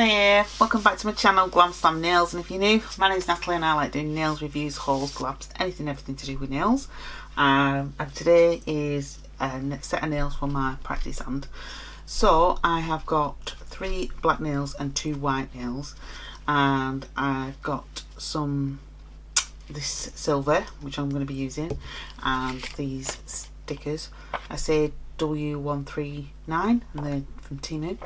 Hey, welcome back to my channel, Glam Slam Nails, and if you're new, my name's Natalie and I like doing nails reviews, hauls, collabs, everything to do with nails. And today is a set of nails for my practice hand. So I have got 3 black nails and 2 white nails, and I've got this silver which I'm going to be using, and these stickers. I say W139 and they're from Timu.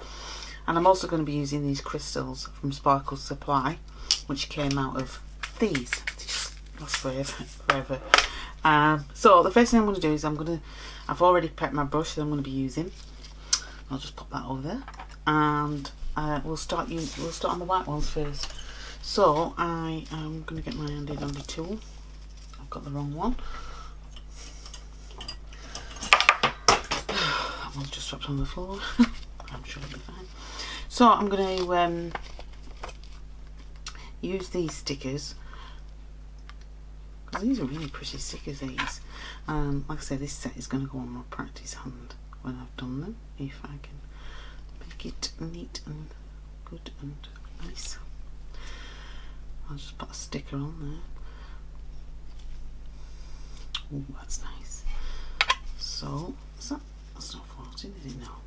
And I'm also going to be using these crystals from Sparkle Supply, which came out of these. They just last forever. So the first thing I'm going to do is I've already prepped my brush that I'm going to be using. I'll just pop that over there, and we'll start on the white ones first. So I am going to get my handy dandy tool. I've got the wrong one. That one's just dropped on the floor. I'm sure it'll be fine. So I'm going to use these stickers, because these are really pretty stickers, these. Like I said, this set is going to go on my practice hand when I've done them, if I can make it neat and good and nice. I'll just put a sticker on there. Oh, that's nice. So, that's not 14, is it now?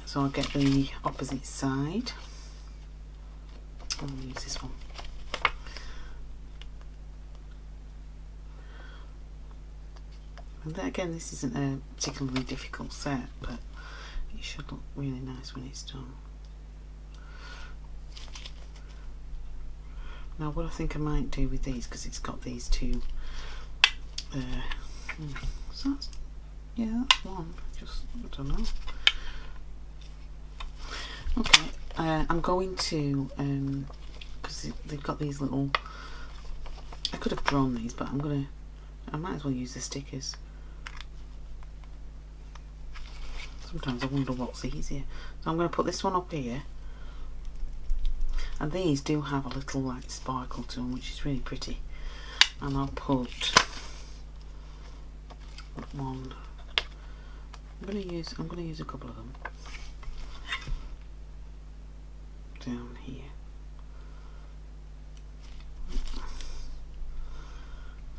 So I'll get the opposite side. I'll use this one. And then again, this isn't a particularly difficult set, but it should look really nice when it's done. Now what I think I might do with these, because it's got these two, so that's one, just, I don't know. Okay, I'm going to, because they've got these little, I could have drawn these, but I might as well use the stickers. Sometimes I wonder what's easier. So I'm going to put this one up here, and these do have a little like sparkle to them, which is really pretty. And I'll put one. I'm going to use a couple of them down here.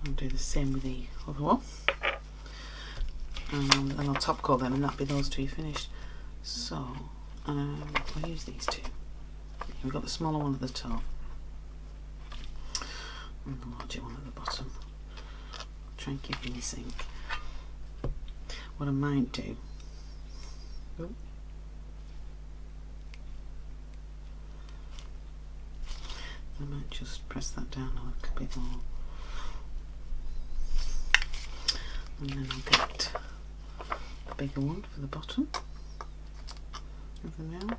I'll do the same with the other one, and I'll top coat them, and that'll be those two finished. So I'll use these two. We've got the smaller one at the top and the larger one at the bottom. I'll try and keep it in sync. What I might do, I might just press that down a little bit more, and then I'll get a bigger one for the bottom of the nail.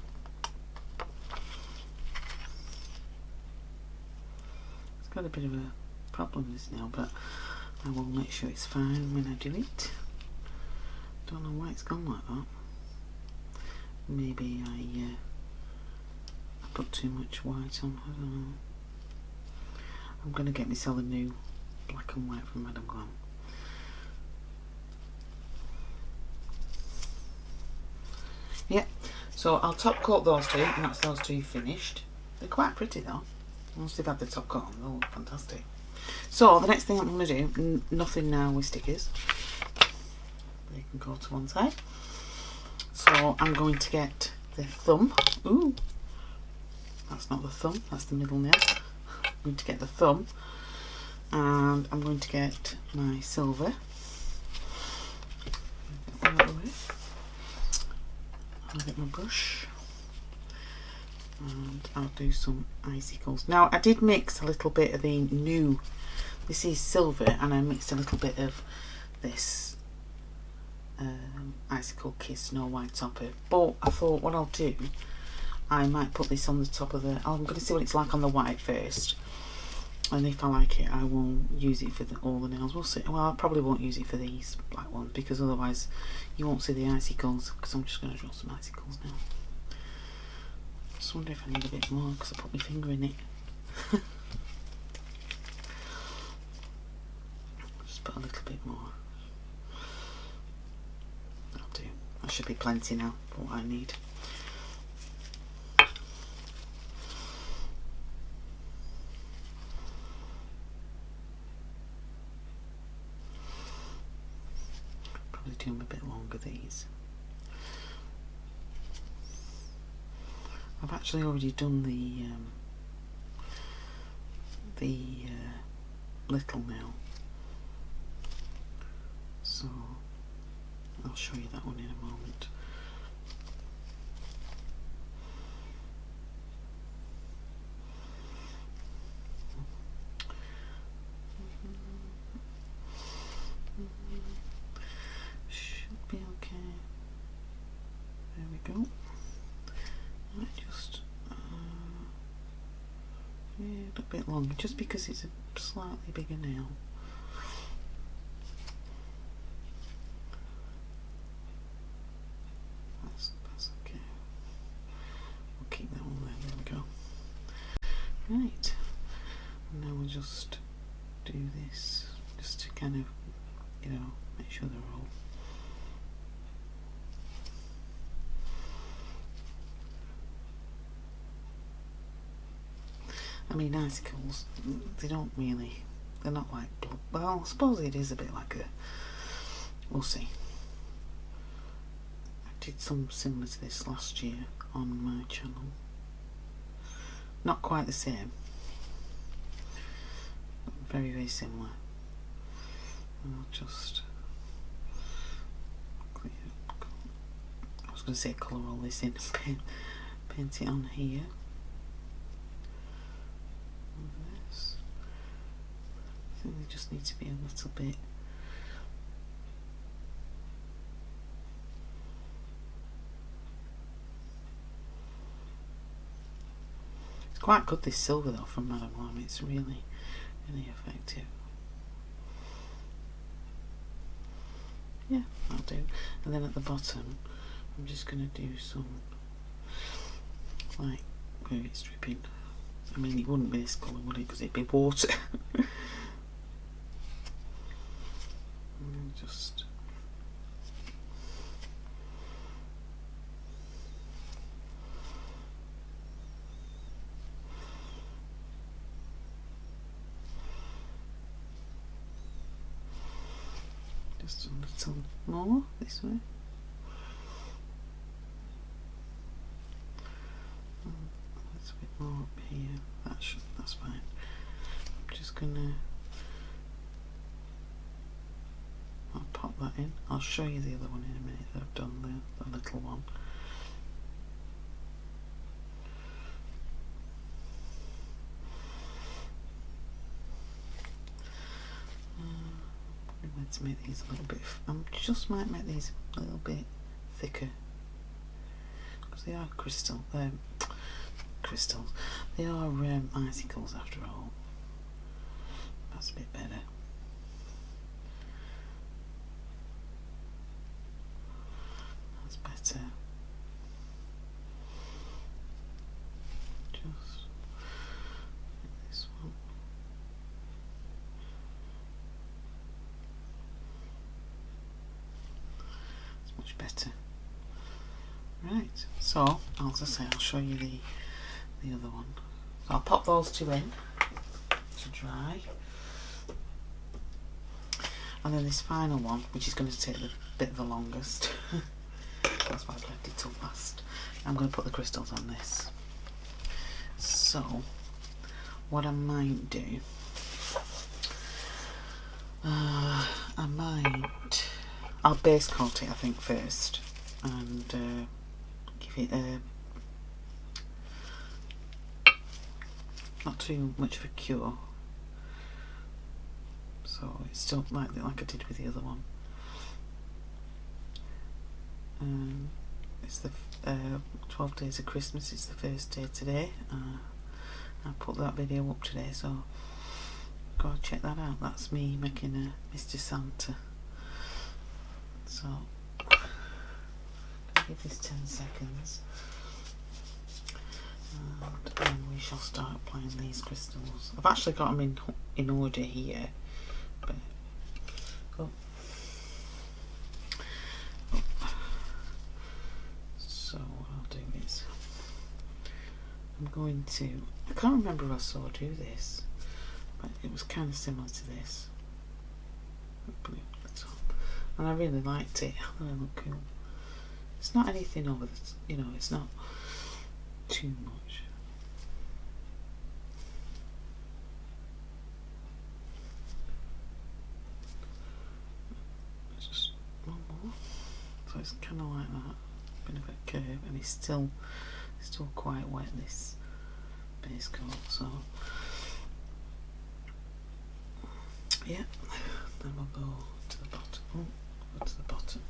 It's got a bit of a problem, this nail, but I will make sure it's fine when I do it. Don't know why it's gone like that. Maybe I put too much white on, I don't know. I'm going to get myself a new black and white from Madam Glam. Yeah, so I'll top coat those two, and that's those two finished. They're quite pretty though. Once they've had the top coat on, they'll look fantastic. So the next thing I'm going to do, nothing now with stickers. They can go to one side. So I'm going to get the thumb. Ooh, that's not the thumb, that's the middle nail. I'm going to get the thumb, and I'm going to get my silver. I'll get my brush, and I'll do some icicles. Now I did mix a little bit of the new, this is silver, and I mixed a little bit of this Icicle Kiss Snow White topper, but I thought what I'll do, I might put this on the top of the, I'm going to see what it's like on the white first, and if I like it I will use it for all the nails. We'll see. Well, I probably won't use it for these black ones, because otherwise you won't see the icicles, because I'm just going to draw some icicles now. Just wonder if I need a bit more, because I put my finger in it. Just put a little bit more. That'll do. That should be plenty now for what I need. do them a bit longer, these. I've actually already done the little nail, so I'll show you that one in a moment. Should be okay. There we go. I just yeah, a little bit longer, just because it's a slightly bigger nail. That's okay. We'll keep that one there. There we go. Right, and now we'll just do this, just to kind of, you know, make sure they're all. I mean, icicles, they don't really, they're not like, well, I suppose it is a bit like a, we'll see. I did some similar to this last year on my channel. Not quite the same, but very, very similar. And I'll just, I was going to say colour all this in and paint it on here. This. I think they just need to be a little bit quite good, this silver though from Madame Lam. It's really, really effective. Yeah, that'll do. And then at the bottom, I'm just going to do some, like, where it's dripping. I mean, it wouldn't be this colour, would it? Because it'd be water. And just. Just a little more this way. A little bit more up here. That's fine. I'm just gonna. I'll pop that in. I'll show you the other one in a minute that I've done, the little one. To make these a little bit, just might make these a little bit thicker because they are crystals. They are icicles after all. That's a bit better. That's better. Just this one. Much better. Right, so as I say, I'll show you the other one. So I'll pop those two in to dry, and then this final one, which is going to take a bit the longest. That's why I've left it till last. I'm going to put the crystals on this. So what I might do, I'll base coat it, I think, first, and give it a not too much of a cure, so it's still like I did with the other one. It's the 12 days of Christmas. It's the first day today. I put that video up today, so go check that out. That's me making a Mr. Santa. So, give this 10 seconds, and then we shall start applying these crystals. I've actually got them in order here, but so what I'll do is I'm going to. I can't remember if I saw do this, but it was kind of similar to this. and I really liked it. They look cool. It's not anything over the, you know, it's not too much. Just one more. So it's kind of like that, bit of a curve, and it's still quite wet, this base coat. So yeah, then we'll go to the bottom. Oh, go to the bottom,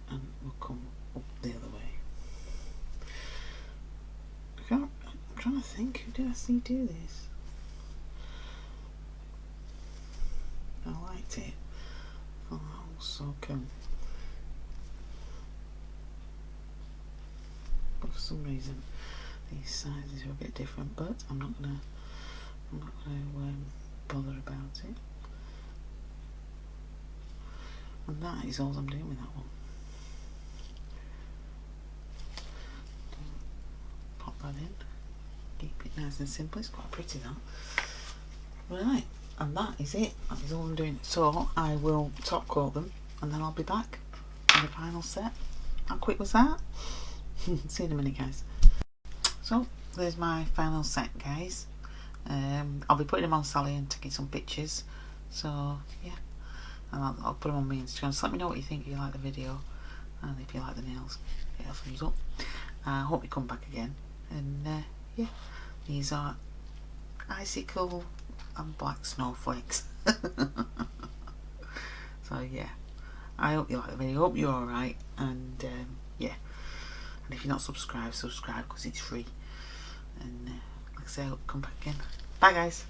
and we'll come up the other way. I'm trying to think, who did I see do this? I liked it. Oh, that was so cool. But for some reason, these sizes are a bit different. But I'm not gonna bother about it. And that is all I'm doing with that one. Pop that in. Keep it nice and simple. It's quite pretty, that. Right, and that is it. That is all I'm doing. So I will top coat them, and then I'll be back for the final set. How quick was that? See you in a minute, guys. So there's my final set, guys. I'll be putting them on Sally and taking some pictures. So yeah, and I'll put them on my Instagram. So let me know what you think. If you like the video, and if you like the nails, get a thumbs up. I hope you come back again. And yeah, these are Icicle and black snowflakes. So yeah, I hope you like the video. I hope you're alright. And yeah, and if you're not subscribed, subscribe, because it's free. And like I say, I hope you come back again. Bye, guys.